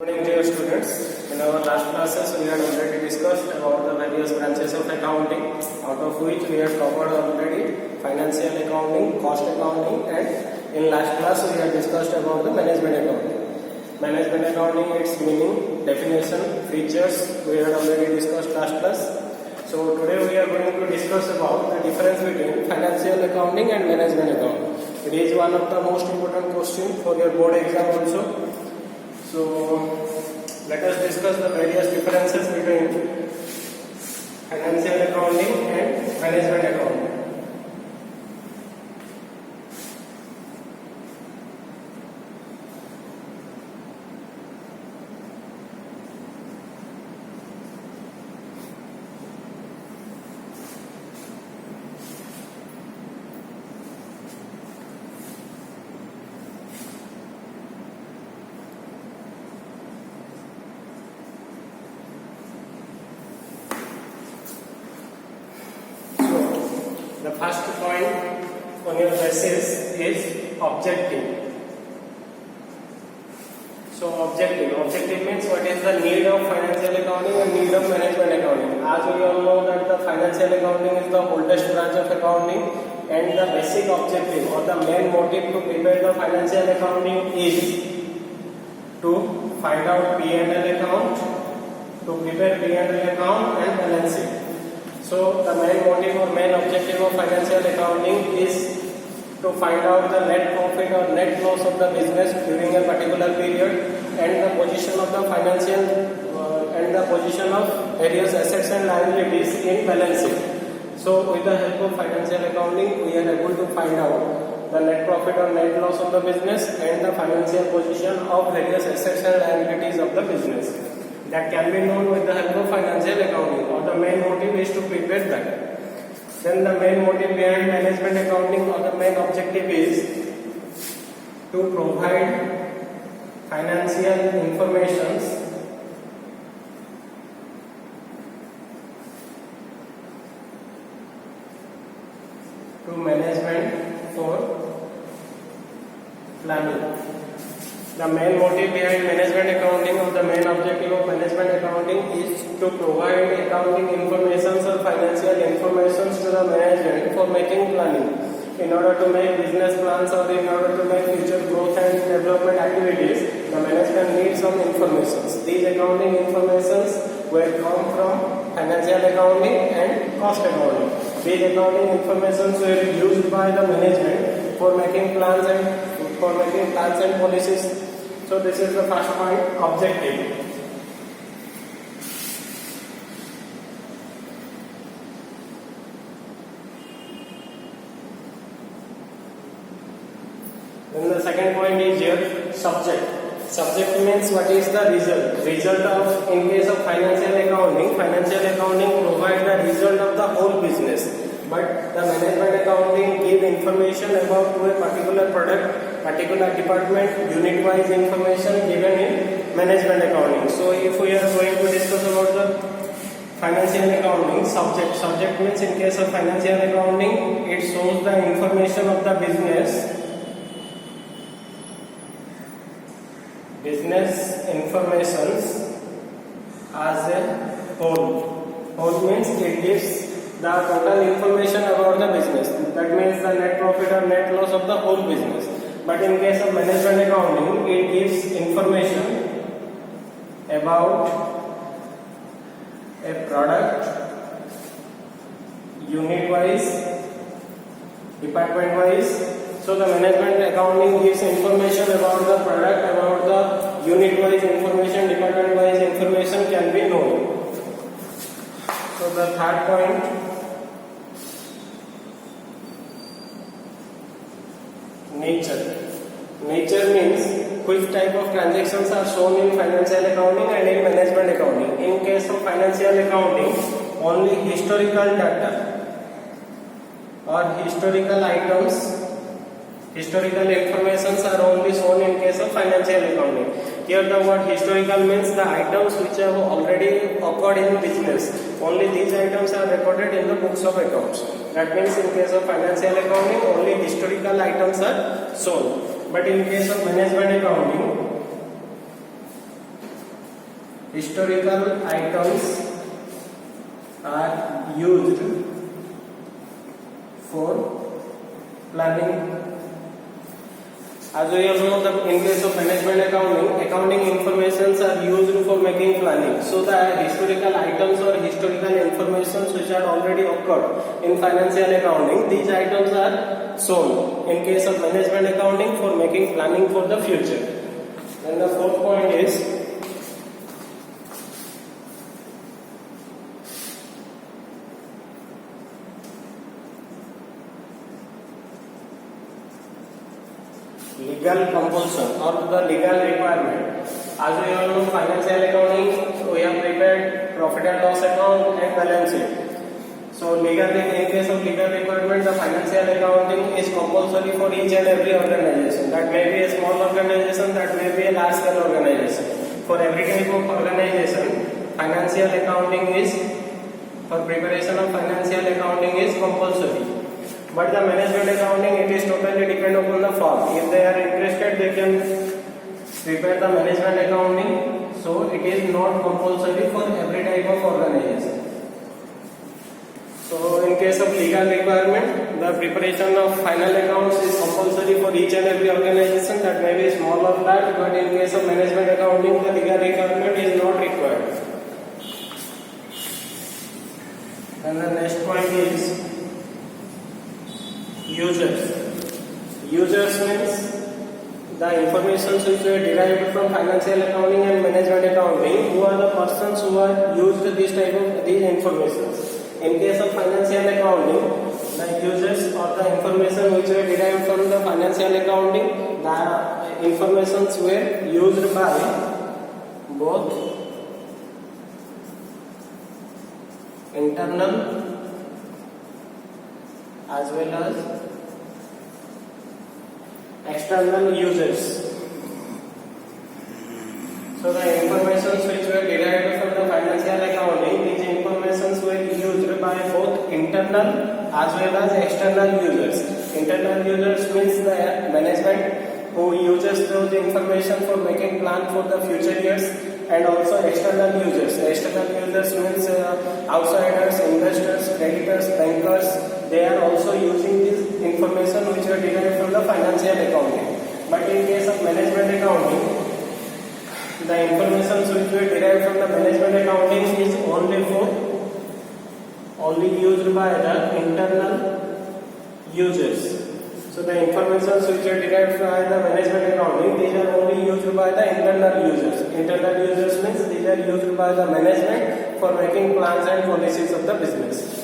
Good evening, dear students. In our last classes, we had already discussed about the various branches of accounting, out of which we have covered already financial accounting, cost accounting, and in last class we had discussed about the management accounting. Management accounting, its meaning, definition, features, we had already discussed last class. So today we are going to discuss about the difference between financial accounting and management accounting. It is one of the most important questions for your board exam also. So let us discuss the various differences between financial accounting and management accounting. The first point on your thesis is objective. So objective means what is the need of financial accounting and need of management accounting. As we all know that the financial accounting is the oldest branch of accounting, and the basic objective or the main motive to prepare the financial accounting is to find out P&L account, to prepare P&L account and balance sheet. So the main motive or main objective of financial accounting is to find out the net profit or net loss of the business during a particular period, and the position of the financial and the position of various assets and liabilities in balance sheet. So with the help of financial accounting, we are able to find out the net profit or net loss of the business and the financial position of various assets and liabilities of the business. That can be known with the help of financial accounting, or the main motive is to prepare that. Then the main motive behind management accounting, or the main objective, is to provide financial informations to management for planning. The main motive behind management accounting, or the main objective of management accounting, is to provide accounting information or financial information to the management for making planning. In order to make business plans or in order to make future growth and development activities, the management needs some information. These accounting informations will come from financial accounting and cost accounting. These accounting informations were used by the management for making plans and policies. So this is the first point, objective. Then the second point is here, subject. Subject means what is the result. Result of, in case of financial accounting provides the result of the whole business. But the management accounting give information about to a particular product, particular department, unit-wise information given in management accounting. So if we are going to discuss about the financial accounting, subject means in case of financial accounting, it shows the information of the business informations as a whole. Whole means it gives the total information about the business. That means the net profit or net loss of the whole business. But in case of management accounting, it gives information about a product, unit wise, department wise. So the management accounting gives information about the product, about the unit wise information, department wise information can be known. So the third point, nature. Nature means which type of transactions are shown in financial accounting and in management accounting. In case of financial accounting, only historical data or historical items, historical informations are only shown in case of financial accounting. Here the word historical means the items which have already occurred in business. Only these items are recorded in the books of accounts. That means in case of financial accounting, only historical items are shown. But in case of management accounting, historical items are used for planning. As we all know, that in case of management accounting informations are used for making planning. So the historical items or historical informations which are already occurred in financial accounting, these items are shown in case of management accounting for making planning for the future. And the fourth point is legal compulsion or the legal requirement. As we all know, financial accounting, we have prepared profit and loss account and balance sheet. So in case of legal requirement, the financial accounting is compulsory for each and every organization. That may be a small organization, that may be a large scale organization. For every type of organization, financial accounting is, for preparation of financial accounting is compulsory. But the management accounting, it is totally depend upon the firm. If they are interested, they can prepare the management accounting. So it is not compulsory for every type of organization. So in case of legal requirement, the preparation of final accounts is compulsory for each and every organization, that may be small or large. But in case of management accounting, the legal requirement is not required. And the next point is users. Users means the information which were derived from financial accounting and management accounting. Who are the persons who are used this type of these informations? In case of financial accounting, the users or the information which were derived from the financial accounting, the informations were used by both internal as well as external users. So the informations which were derived from the financial accounting, these informations were used by both internal as well as external users. Internal users means the management who uses those information for making plan for the future years, and also external users. External users means outsiders, investors, creditors, bankers. They are also using this information which are derived from the financial accounting. But in case of management accounting, the information which were derived from the management accounting is only used by the internal users. So the information which are derived by the management accounting, these are only used by the internal users. Internal users means these are used by the management for making plans and policies of the business.